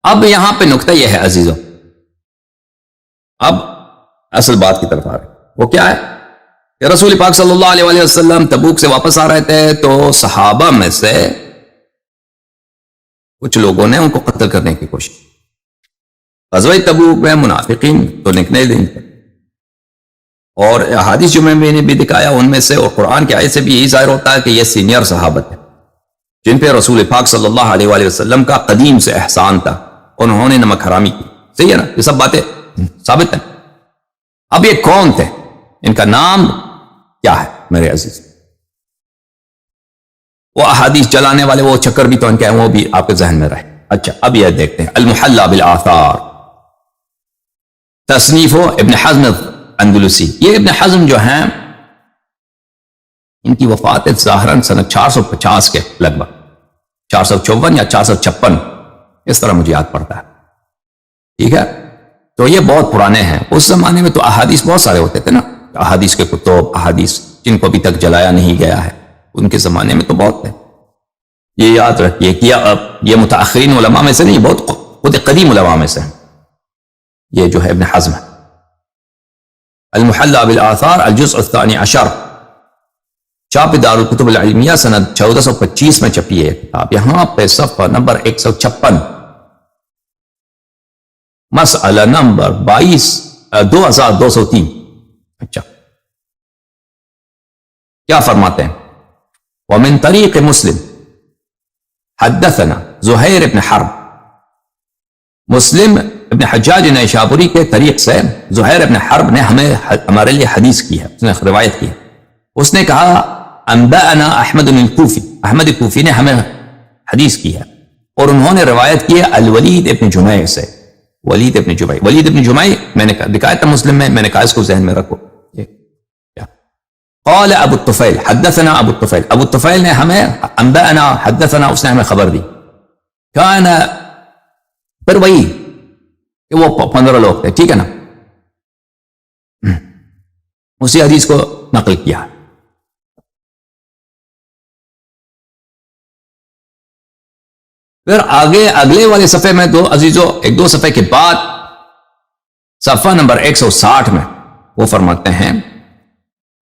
اب یہاں پہ نقطہ یہ ہے عزیزوں، اب اصل بات کی طرف آ رہے، وہ کیا ہے کہ رسول پاک صلی اللہ علیہ وسلم تبوک سے واپس آ رہے تھے تو صحابہ میں سے کچھ لوگوں نے ان کو قتل کرنے کی کوشش کی۔ غزوہ تبوک میں منافقین تو نکلے نہیں تھے، اور احادیث جو میں نے بھی دکھایا ان میں سے اور قرآن کی آیت سے بھی یہی ظاہر ہوتا ہے کہ یہ سینئر صحابت ہے جن پہ رسول پاک صلی اللہ علیہ وآلہ وسلم کا قدیم سے احسان تھا، انہوں نے نمک حرامی کی۔ صحیح ہے نا، یہ سب باتیں ثابت ہیں۔ اب یہ کون تھے، ان کا نام کیا ہے میرے عزیز؟ وہ احادیث جلانے والے وہ چکر بھی تو ان کے ہیں، وہ بھی آپ کے ذہن میں رہے۔ اچھا اب یہ دیکھتے ہیں المحلہ بالآثار، تصنیف ابن حزم اندلسی۔ یہ ابن حزم جو ہیں ان کی وفات ظاہراً سنہ 450 کے لگ بھگ 454 یا 456 اس طرح مجھے یاد پڑتا ہے، ٹھیک ہے؟ تو یہ بہت پرانے ہیں۔ اس زمانے میں تو احادیث بہت سارے ہوتے تھے نا، احادیث کے کتب، احادیث جن کو ابھی تک جلایا نہیں گیا ہے، ان کے زمانے میں تو بہت تھے۔ یہ یاد رکھیے کہ یہ متاخرین علماء میں سے نہیں، بہت خود قدیم علماء میں سے ہیں۔ یہ جو ہے ابن حزم ہے۔ المحلہ بالآثار الجزء الثانی عشر، چاپ دار الکتب العلمیہ سنہ 1425 میں چھپی ہے کتاب۔ یہاں پہ صفحہ نمبر 156، مسئلہ نمبر 2203۔ اچھا کیا فرماتے ہیں؟ ومن طریق مسلم حدثنا زہیر ابن حرب، مسلم ابن حجاج نیشابوری کے طریق سے زہیر ابن حرب نے ہمارے لیے حدیث کی ہے، اس نے روایت کی ہے۔ اس نے کہا انبأنا احمد الکوفی، احمد کوفی نے ہمیں حدیث کی ہے، اور انہوں نے روایت کی ہے الولید ابن جمیع سے۔ ولید ابن جمیع، ولید ابن جمیع میں نے دکھایا تھا مسلم میں نے کہا اس کو ذہن میں رکھو۔ قال ابو الطفیل حدثنا ابو الطفیل، ابو الطفیل نے ہمیں انبأنا حدثنا، اس نے ہمیں خبر دی۔ کان، پھر وہی کہ وہ 15 لوگ تھے، ٹھیک ہے نا، اسی حدیث کو نقل کیا۔ پھر آگے اگلے والے صفحے میں تو عزیزو ایک دو صفحے کے بعد صفحہ نمبر 160 میں وہ فرماتے ہیں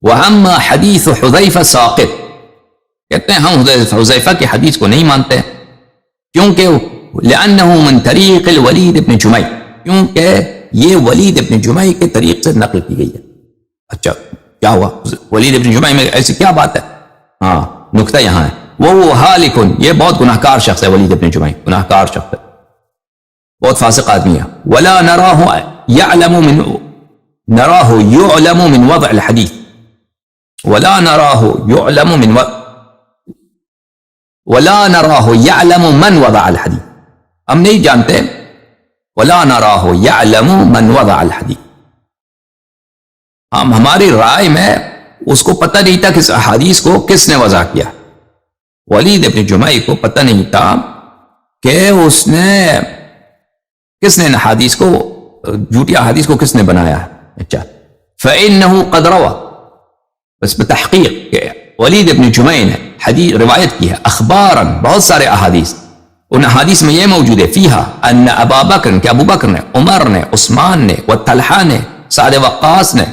وَأَمَّا حَدِيثُ حُذَيْفَ سَاقِطٌ، کہتے ہیں ہم حذیفہ کی حدیث کو نہیں مانتے کیونکہ لِأَنَّهُ مِن طریق الولید ابن جمیع، کیونکہ یہ ولید ابن جمیع کے طریق سے نقل کی گئی ہے۔ اچھا کیا ہوا ولید ابن جمیع میں، ایسی کیا بات ہے؟ ہاں نکتہ یہاں ہے، وہ حالکن، یہ بہت گناہکار شخص ہے، ولید ابن جمیع گناہکار شخص ہے، بہت فاسق آدمی ہے۔ ولا نراہ يعلم من وضع الحدیث، ولا نراہ يعلم من ولا نراہ يعلم من وضع الحدیث، ہم نہیں جانتے، ولا نراہ يعلم من وضع الحدیث، ہماری رائے میں اس کو پتہ نہیں تھا کہ حدیث کو کس نے وضع کیا۔ ولید ابن جمیع کو پتہ نہیں تھا کہ اس نے کس نے حدیث کو، جھوٹی حدیث کو کس نے بنایا ہے۔ اچھا فإنه قد روى، بس بتحقیق کہ ولید ابن جمیع نے حدیث روایت کی ہے اخباراً، بہت سارے احادیث، ان احادیث میں یہ موجود ہے فیہا ان ابا بکر، کہ ابو بکر نے، عمر نے، عثمان نے، وطلحہ نے، سعد وقاص نے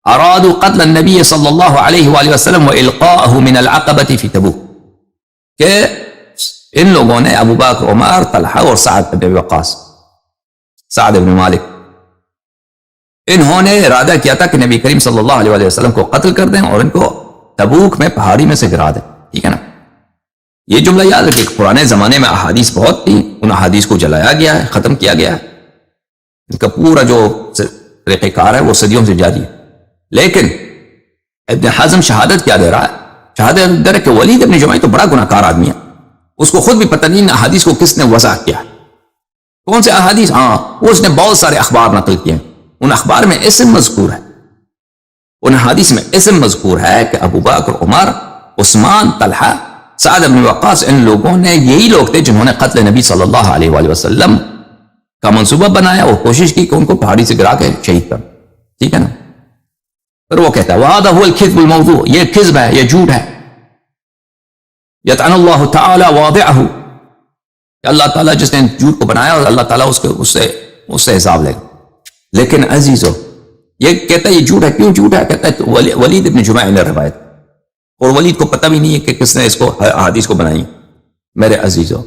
ارادوا قتل النبی صلی اللہ علیہ وآلہ وسلم والقاءه من العقبة فی تبوک، کہ ان لوگوں نے ابو بکر، عمر، طلحہ اور سعد بن وقاص، سعد بن مالک، انہوں نے ارادہ کیا تھا کہ نبی کریم صلی اللہ علیہ وآلہ وسلم کو قتل کر دیں اور ان کو تبوک میں پہاڑی میں سے گرا دیں، ٹھیک ہے نا۔ یہ جملہ یاد رکھیں کہ پرانے زمانے میں احادیث بہت تھی، ان احادیث کو جلایا گیا ہے، ختم کیا گیا ہے، ان کا پورا جو طریقہ کار ہے وہ صدیوں سے جاری ہے۔ لیکن ابن حزم شہادت کیا دے رہا ہے؟ شہادت دے رہا ہے کہ ولید ابن جمیع تو بڑا گناہ کار آدمی ہے، اس کو خود بھی پتہ نہیں احادیث کو کس نے وضع کیا ہے، کون سے احادیث، ہاں وہ اس نے بہت سارے اخبار نقل کیے ہیں، ان اخبار میں اسم مذکور ہے، ان حدیث میں اسم مذکور ہے کہ ابو بکر، عمر، عثمان، طلحہ، سعد بن وقاص، ان لوگوں نے، یہی لوگ تھے جنہوں نے قتل نبی صلی اللہ علیہ وآلہ وسلم کا منصوبہ بنایا اور کوشش کی کہ ان کو پہاڑی سے گرا کے شہید کر، ٹھیک ہے نا۔ پھر وہ کہتا ہے وَهَذَا هُوَ الْكِذْبُ الْمَوْضُوعُ، یہ کذب ہے، یہ جھوٹ ہے، يَطْعَنُ اللَّهُ تَعَالَى وَاضِعَهُ، کہ اللہ تعالیٰ جس نے جھوٹ کو بنایا اور اللہ تعالیٰ اس سے حساب لے گا. لیکن عزیزو یہ کہتا ہے یہ جھوٹ ہے. کیوں جھوٹ ہے؟ کہتا ہے ولید ابن جمع نے روایت، اور ولید کو پتہ بھی نہیں ہے کہ کس نے اس کو حدیث کو بنائی. میرے عزیزو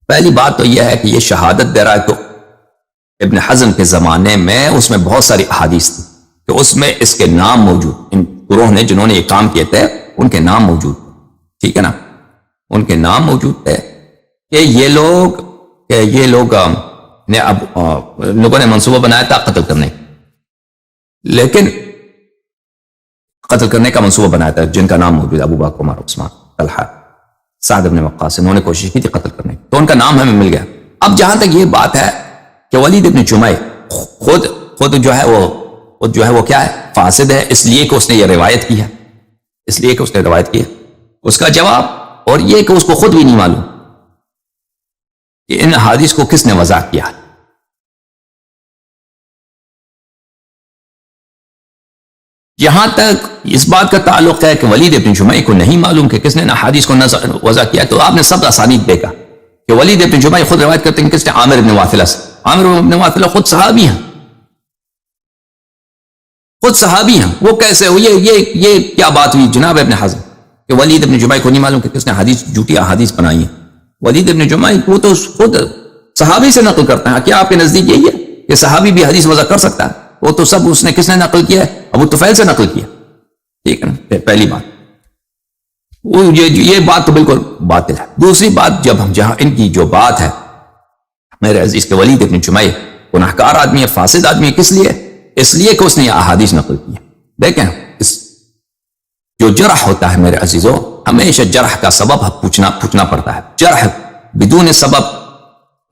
پہلی بات تو یہ ہے کہ یہ شہادت دے رہا ہے. تو ابن حزم کے زمانے میں اس میں بہت ساری احادیث تھی کہ اس میں اس کے نام موجود، ان گروہ نے جنہوں نے یہ کام کیے تھے ان کے نام موجود، ٹھیک ہے نا، ان کے نام موجود تھے کہ یہ لوگ نے اب لوگوں نے منصوبہ بنایا تھا قتل کرنے، لیکن قتل کرنے کا منصوبہ بنایا تھا جن کا نام موجود ہے ابو بکر، عمر، عثمان، طلحہ، سعد بن وقاص. انہوں نے کوشش کی تھی قتل کرنے کی تو ان کا نام ہمیں مل گیا. اب جہاں تک یہ بات ہے کہ ولید ابن جمع خود جو ہے وہ کیا ہے؟ فاسد ہے، اس لیے کہ اس نے یہ روایت کی ہے، اس لیے کہ اس نے روایت کی ہے. اس کا جواب اور یہ کہ اس کو خود بھی نہیں معلوم کہ ان حدیث کو کس نے وضع کیا. یہاں تک اس بات کا تعلق ہے کہ ولید ابن جمع کو نہیں معلوم کہ کس نے حدیث کو وضع کیا، تو آپ نے سب اسانید دیکھا کہ ولید ابن جمع خود روایت کرتے ہیں کس نے؟ عامر ابن واثلہ سے. عامر ابن واثلہ خود صحابی ہیں، خود صحابی ہیں. وہ کیسے ہو؟ یہ کیا بات ہوئی جناب ابن حزم کہ ولید ابن جمع کو نہیں معلوم کہ کس نے حدیث جھوٹی احادیث بنائی ہیں. ولید ابن جمع وہ تو خود صحابی سے نقل کرتا ہے. کیا آپ کے نزدیک یہی ہے کہ صحابی بھی حدیث وضع کر سکتا ہے؟ وہ تو سب اس نے کس نے نقل کیا ہے؟ ابو طفیل سے نقل کیا، ٹھیک ہے نا. پہلی بات یہ بات تو بالکل باطل ہے. دوسری بات، جہاں ان کی جو بات ہے میرے عزیز کے ولید ابن جمع گناہگار آدمی ہے، فاسد آدمی ہے. کس لیے؟ اس لیے کہ اس نے یہ احادیث نقل کی ہے. دیکھیں جو جرح ہوتا ہے میرے عزیزو، ہمیشہ جرح کا سبب پوچھنا پڑتا ہے. جرح بدون سبب،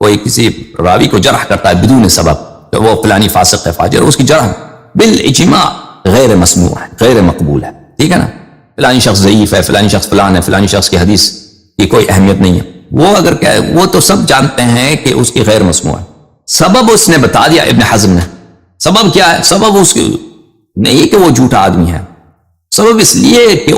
کوئی کسی راوی کو جرح کرتا ہے بدون سبب کہ وہ فلانی فاسق ہے، فاجر، اس کی جرح بالاجماع غیر مسموع ہے، غیر مقبول ہے، ٹھیک ہے نا. فلانی شخص ضعیف ہے، فلانی شخص فلان ہے، فلانی شخص کی حدیث کی کوئی اہمیت نہیں ہے. وہ اگر کہ وہ تو سب جانتے ہیں کہ اس کی غیر مسموع ہے. سبب اس نے بتا دیا ابن حزم نے. سبب کیا ہے؟ سبب اس کی نہیں کہ وہ جھوٹا آدمی ہے، سبب اس لیے کہ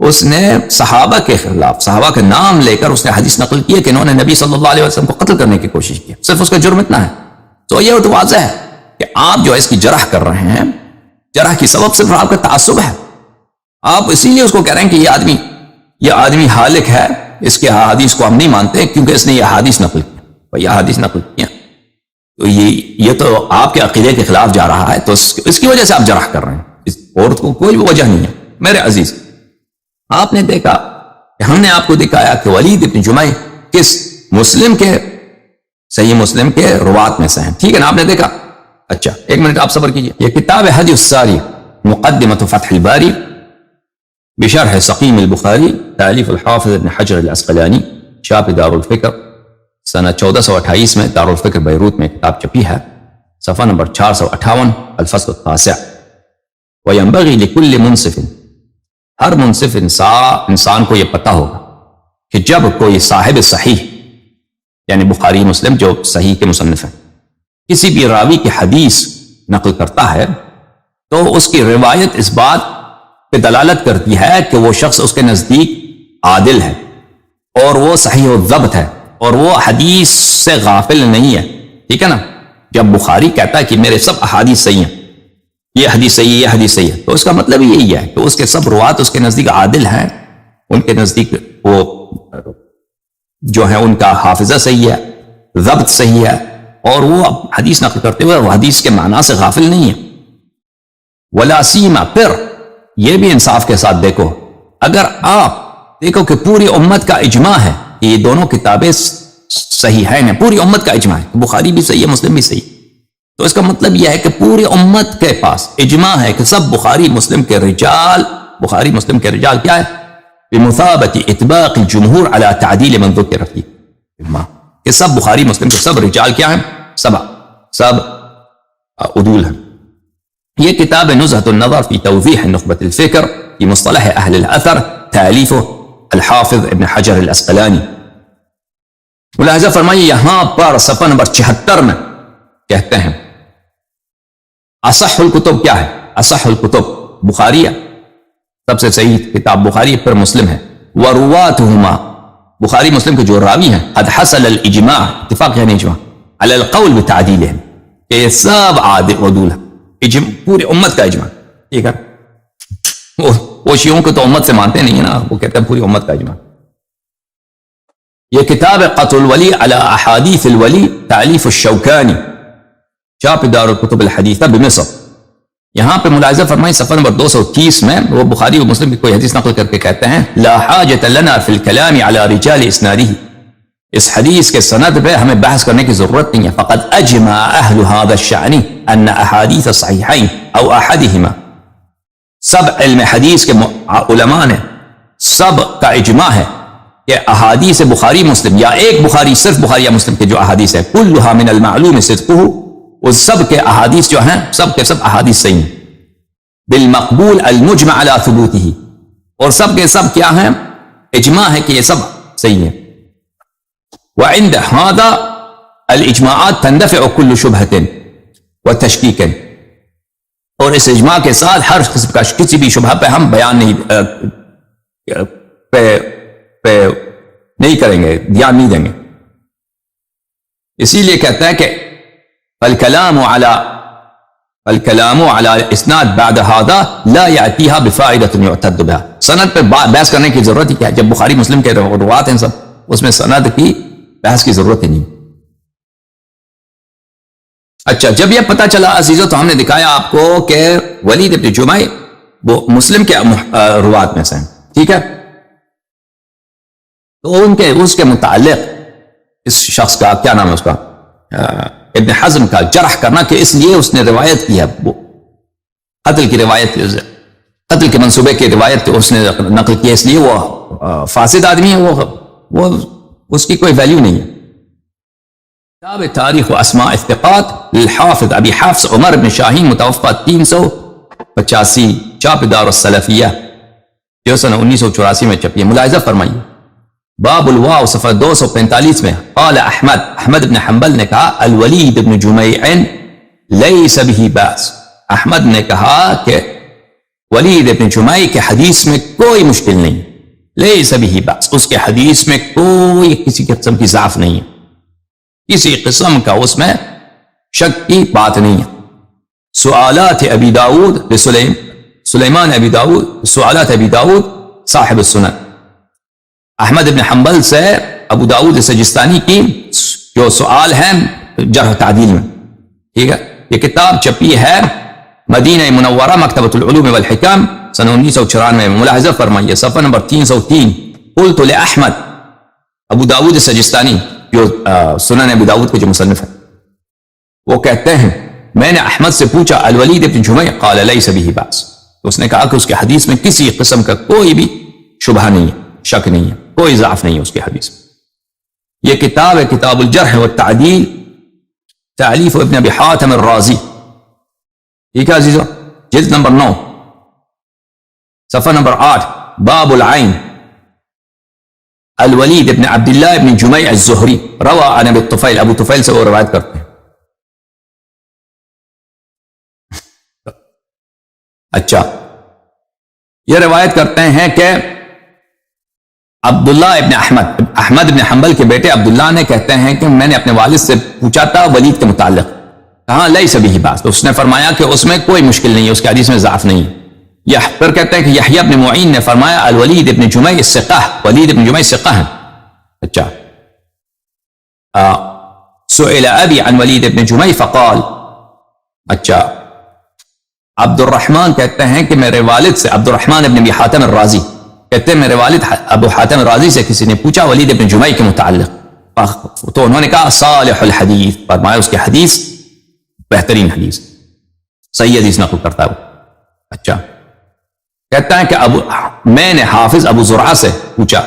اس نے صحابہ کے خلاف، صحابہ کے نام لے کر اس نے حدیث نقل کی ہے کہ انہوں نے نبی صلی اللہ علیہ وسلم کو قتل کرنے کی کوشش کی. صرف اس کا جرم اتنا ہے. تو یہ تو واضح ہے کہ آپ جو اس کی جرح کر رہے ہیں، جرح کی سبب صرف آپ کا تعصب ہے. آپ اسی لیے اس کو کہہ رہے ہیں کہ یہ آدمی حالک ہے، اس کے حدیث کو ہم نہیں مانتے کیونکہ اس نے یہ حدیث نقل کی. یہ حدیث نقل کیا تو یہ تو آپ کے عقیدے کے خلاف جا رہا ہے، تو اس کی وجہ سے آپ جرح کر رہے ہیں. اس عورت کو کوئی وجہ نہیں ہے. میرے عزیز، آپ نے دیکھا کہ ہم نے آپ کو دکھایا کہ ولید ابن جمع کس صحیح مسلم کے روات میں سے ہیں، ٹھیک ہے نا. آپ نے دیکھا. اچھا ایک منٹ آپ صبر کیجئے. یہ کتاب حدی الساری مقدمۃ فتح الباری بشرح سقیم البخاری، تالیف الحافظ ابن حجر العسقلانی، چھاپ دار الفکر، سنہ 1428 میں دار الفکر بیروت میں کتاب چھپی ہے، صفحہ نمبر 458، الفصل التاسع. وَيَنبَغِي لِكُلِّ مُنصِفٍ، ہر منصف انسان کو یہ پتہ ہوگا کہ جب کوئی صاحب صحیح، یعنی بخاری مسلم جو صحیح کے مصنف ہیں، کسی بھی راوی کی حدیث نقل کرتا ہے تو اس کی روایت اس بات پہ دلالت کرتی ہے کہ وہ شخص اس کے نزدیک عادل ہے اور وہ صحیح و ضبط ہے اور وہ حدیث سے غافل نہیں ہے، ٹھیک ہے نا. جب بخاری کہتا ہے کہ میرے سب احادیث صحیح ہیں، یہ حدیث صحیح ہے، یہ حدیث صحیح ہے، تو اس کا مطلب یہی ہے کہ اس کے سب روات اس کے نزدیک عادل ہیں، ان کے نزدیک وہ جو ہے ان کا حافظہ صحیح ہے، ضبط صحیح ہے، اور وہ حدیث نقل کرتے ہوئے وہ حدیث کے معنی سے غافل نہیں ہے. ولا سیما، پھر یہ بھی انصاف کے ساتھ دیکھو، اگر آپ دیکھو کہ پوری امت کا اجماع ہے کہ یہ دونوں کتابیں صحیح ہیں، پوری امت کا اجماع ہے، بخاری بھی صحیح ہے، مسلم بھی صحیح، تو اس کا مطلب یہ ہے کہ پوری امت کے پاس اجماع ہے کہ سب بخاری مسلم کے رجال کیا ہے؟ بمثابت اطباق الجمہور علی تعدیل من ذکر فیہ، کہ سب بخاری مسلم کے سب رجال کیا ہیں؟ سب عدول ہیں. یہ کتاب نزہۃ النظر فی توضیح نخبۃ الفکر فی مصطلح اہل الاثر، تالیف الحافظ ابن حجر العسقلانی. ملاحظہ فرمائیے یہاں پر صفحہ نمبر 76 میں کہتے ہیں اصح الکتب کیا ہے؟ اصح الکتب بخاری ہے، سب سے صحیح کتاب بخاری، پھر مسلم ہے. ورواتہما، بخاری مسلم کے جو راوی ہیں قد حصل الاجماع اتفاق یعنی اجماع علی القول بتعدیلہم کہ یہ سب عدول ہیں پوری امت کا اجماع. ٹھیک ہے وہ شیعوں کو تو امت سے مانتے نہیں ہیں نا, وہ کہتے ہیں پوری امت کا اجماع. یہ کتاب قطع الولی علی احادیث الولی تالیف الشوکانی چاپ دار الکتب الحدیثہ بمصر. یہاں پہ ملاحظہ فرمائیں صفحہ نمبر 230 میں وہ بخاری و مسلم کی کوئی حدیث نقل کر کے کہتے ہیں لا حاجت لنا فی الکلام علی رجال اسنادہ, اس حدیث کے سند پہ ہمیں بحث کرنے کی ضرورت نہیں ہے. فقد اجمع اہل هذا الشأن ان احادیث الصحیحین او احدہما, سب علم حدیث کے علماء نے سب کا اجماع ہے کہ احادیث بخاری مسلم یا ایک بخاری صرف بخاری یا مسلم کے جو احادیث ہے کلھا من المعلوم صدقہ, وہ سب کے احادیث جو ہیں سب کے سب احادیث صحیح ہیں. بالمقبول المجمع علی ثبوتہ, اور سب کے سب کیا ہیں اجماع ہے کہ یہ سب صحیح ہیں. وعند هذا الاجماعات تندفع كل شبهة وتشكيك, اور اس اجماع کے ساتھ ہر قسم کا کسی بھی شبہ پہ ہم بیان نہیں کریں گے, دھیان نہیں دیں گے. اسی لیے کہتا ہے کہ الکلام علی اسناد بعد هذا لا یاتیها بفائدۃ یعتد بها, سند پہ بحث کرنے کی ضرورت ہی کیا ہے جب بخاری مسلم کے روات ہیں سب, اس میں سند کی بحث کی ضرورت ہی نہیں. اچھا جب یہ پتہ چلا عزیزو تو ہم نے دکھایا آپ کو کہ ولید ابن جمع وہ مسلم کے روات میں سے ہیں. ٹھیک ہے, تو اس کے متعلق اس شخص کا کیا نام ہے اس کا ابن حزم کا جرح کرنا کہ اس لیے اس نے روایت کی ہے, وہ قتل کی روایت, قتل کے منصوبے کی روایت اس نے نقل کی ہے, اس لیے وہ فاسد آدمی ہے, وہ اس کی کوئی ویلیو نہیں ہے. کتاب تاریخ و اسماء الثقات للحافظ ابی حفص عمر بن شاہین متوفى 385 چاپ دار السلفیہ جو سنہ 1984 میں چھپی ہے. ملاحظہ فرمائیے باب الواو صفحہ 245 میں قال احمد بن حنبل نے کہا الولید بن جمیع لیس به باس, احمد نے کہا کہ ولید بن جمیع کے حدیث میں کوئی مشکل نہیں, لیس به باس, اس کے حدیث میں کوئی کسی قسم کی ضعف نہیں ہے, کسی قسم کا اس میں شک کی بات نہیں ہے. سؤالات ابی داود سلیمان ابی داود, سؤالات ابی داود صاحب السنن, احمد بن حنبل سے ابو داود سجستانی کی جو سوال ہیں جرح تعدیل میں. ٹھیک ہے, یہ کتاب چھپی ہے مدینہ منورہ مکتبۃ العلوم والحکام سنہ 1994 میں. ملاحظہ فرمائیے صفحہ نمبر 303 قلت لاحمد, ابو داود سجستانی جو سنن ابو داود کے جو مصنف ہے وہ کہتے ہیں میں نے احمد سے پوچھا الولید ابن جمع قال لیس به باس, تو اس نے کہا کہ اس کے حدیث میں کسی قسم کا کوئی بھی شبہ نہیں ہے, شک نہیں ہے, کوئی ضعف نہیں ہے اس کے حدیث میں. یہ کتاب ہے کتاب الجرح والتعدیل تالیف ابن ابی حاتم الرازی. ٹھیک ہے عزیزو, جلد نمبر 9 صفحہ نمبر 8 باب العین الولید ابن عبداللہ ابن جمیع الزہری روى عن ابی الطفیل, ابو طفیل سے وہ روایت کرتے ہیں. اچھا یہ روایت کرتے ہیں کہ عبداللہ ابن احمد ابن حنبل کے بیٹے عبداللہ نے کہتے ہیں کہ میں نے اپنے والد سے پوچھا تھا ولید کے متعلق, کہاں لیس به باس, تو اس نے فرمایا کہ اس میں کوئی مشکل نہیں ہے, اس کے حدیث میں ضعف نہیں ہے. پھر کہتے ہیں کہ یحییٰ ابن معین نے فرمایا الولید ابن جمیع ثقہ, ولید ابن جمیع ثقہ ہیں. اچھا سئل ابی عن ولید ابن جمیع فقال, اچھا عبد الرحمن کہتے ہیں کہ میرے والد سے, عبد الرحمن ابن ابی حاتم الرازی کہتے ہیں میرے والد ابو حاتم الرازی سے کسی نے پوچھا ولید ابن جمیع کے متعلق, تو انہوں نے کہا صالح الحدیث, فرمایا اس کے حدیث بہترین حدیث, صحیح حدیث نقل کرتا ہے وہ. اچھا کہتا ہے کہ میں نے حافظ ابو زرعہ سے پوچھا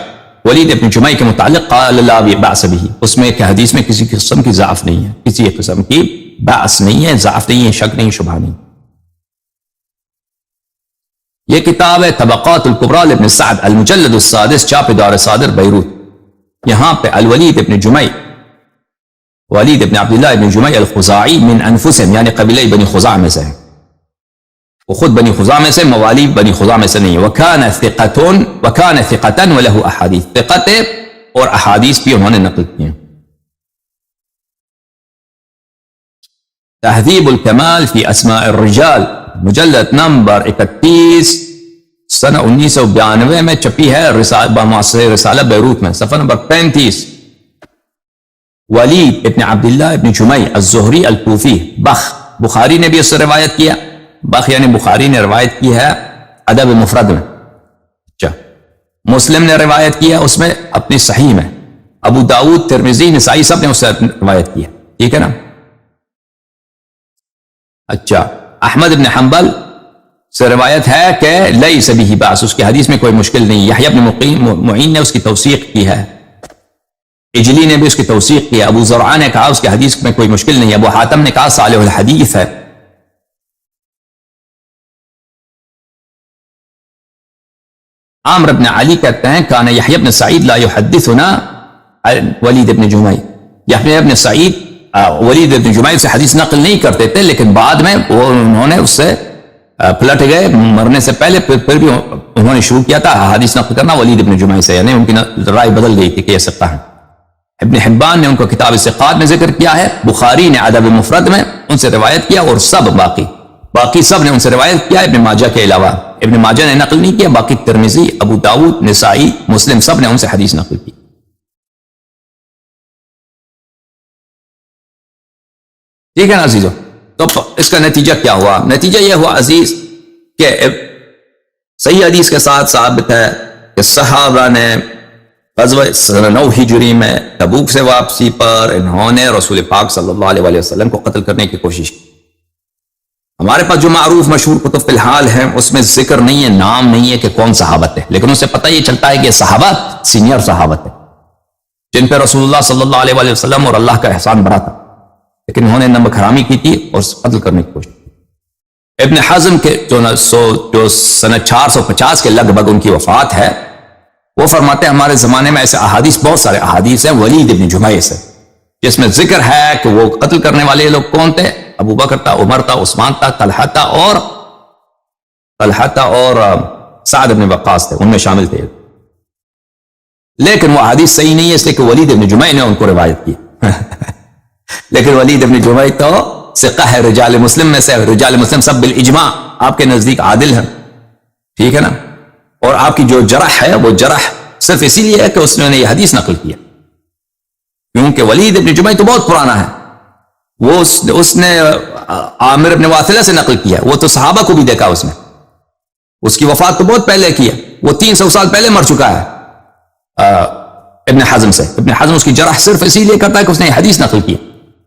ولید ابن جمیع کے متعلق قال لا بأس به, اس میں کہ حدیث میں کسی قسم کی ضعف نہیں ہے, کسی قسم کی بأس نہیں ہے, ضعف نہیں ہے, شک نہیں, شبہ نہیں. یہ کتاب ہے طبقات الکبریٰ لابن سعد المجلد السادس چاپ دار صادر بیروت. یہاں پہ الولید ابن جمیع ولید ابن عبداللہ ابن جمیع الخزاعی من انفسهم یعنی قبیلہ بنی خزاع میں سے ہے, وہ خود بنی خزاع میں سے, موالی بنی خزاع میں سے نہیں. وکان ثقۃ وله احادیث, ثقت اور احادیث بھی انہوں نے نقل کی ہیں. تہذیب الکمال فی اسماء الرجال مجلد نمبر 31 سنہ 1992 میں چھپی ہے رسالہ بیروت میں، صفحہ نمبر 35. ولید ابن عبداللہ ابن جمعی الزہری الکوفی بخ، بخاری نے بھی اس سے روایت کیا. بخ یعنی بخاری نے روایت کی ہے ادب مفرد میں. اچھا، مسلم نے روایت کیا اس میں اپنی صحیح میں، ابو داؤد ترمذی نسائی سب نے اس سے روایت کی ہے. ٹھیک ہے نا. اچھا، احمد ابن حنبل سے روایت ہے کہ لیس بہ باس، اس کی حدیث میں کوئی مشکل نہیں. یحییٰ ابن معین نے اس کی توثیق کی ہے، اجلی نے بھی اس کی توثیق کی ہے. ابو زرعہ نے کہا اس کی حدیث میں کوئی مشکل نہیں. ابو حاتم نے کہا صالح الحدیث ہے. عامر بن علی کہتے ہیں کان یحییٰ بن سعید لا یحدثنا ولید ابن جمعی، یحییٰ بن سعید ولید ابن جمعی سے حدیث نقل نہیں کرتے تھے، لیکن بعد میں انہوں نے اس سے پلٹ گئے مرنے سے پہلے، پھر بھی انہوں نے شروع کیا تھا حدیث نقل کرنا ولید ابن جمعی سے، یعنی ان کی رائے بدل گئی تھی کہ یہ ثقہ ہے. ابن حبان نے ان کو کتاب ثقات میں ذکر کیا ہے. بخاری نے ادب مفرد میں ان سے روایت کیا، اور سب باقی سب نے ان سے روایت کیا ابن ماجہ کے علاوہ. ابن ماجہ نے نقل نہیں کیا، باقی ترمذی، ابو داؤد، نسائی، مسلم سب نے ان سے حدیث نقل کی. ٹھیک ہے نا عزیزو. تو اس کا نتیجہ کیا ہوا؟ نتیجہ یہ ہوا عزیز کہ صحیح حدیث کے ساتھ ثابت ہے کہ صحابہ نے غزوہ 9 ہجری میں تبوک سے واپسی پر انہوں نے رسول پاک صلی اللہ علیہ وسلم کو قتل کرنے کی کوشش کی. ہمارے پاس جو معروف مشہور کتب فی الحال ہیں اس میں ذکر نہیں ہے، نام نہیں ہے کہ کون صحابت ہے، لیکن اسے پتہ یہ چلتا ہے کہ صحابت سینئر صحابت ہے جن پہ رسول اللہ صلی اللہ علیہ وسلم اور اللہ کا احسان بڑا تھا، لیکن انہوں نے نمک حرامی کی تھی اور قتل کرنے کی کوشش کی. ابن حزم کے جو سنہ 450 کے لگ بھگ ان کی وفات ہے، وہ فرماتے ہیں ہمارے زمانے میں ایسے احادیث، بہت سارے احادیث ہیں ولید ابن جمعی سے، جس میں ذکر ہے کہ وہ قتل کرنے والے لوگ کون تھے. ابو بکر تھا، عمر تھا، عثمان تھا، طلحہ تھا اور سعد بن وقاص تھے، ان میں شامل تھے. لیکن وہ حدیث صحیح نہیں ہے، اس لیے کہ ولید ابن جمعی نے ان کو روایت کی. لیکن ولید ابن جمعی تو ثقہ ہے، رجال مسلم میں سے، رجال مسلم سب بالاجماع آپ کے نزدیک عادل ہیں. ٹھیک ہے نا. اور آپ کی جو جرح ہے وہ جرح صرف اسی لیے ہے کہ اس نے یہ حدیث نقل کیا، کیونکہ ولید ابن جمعی تو بہت پرانا ہے، وہ اس نے عامر ابن واثلہ سے نقل کیا، وہ تو صحابہ کو بھی دیکھا، اس کی وفات تو بہت پہلے کی ہے، وہ 300 سال پہلے مر چکا ہے ابن حزم سے. ابن حزم اس کی جرح صرف اسی لیے کرتا ہے کہ اس نے یہ حدیث نقل کی.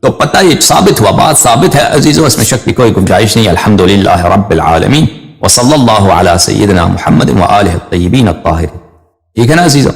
تو پتہ یہ ثابت ہوا، بات ثابت ہے عزیزو، اس میں شک کی کوئی گنجائش نہیں. الحمدللہ رب العالمین وصلی اللہ علی سیدنا محمد وآلہ الطیبین الطاہرین. ٹھیک ہے نا عزیزو.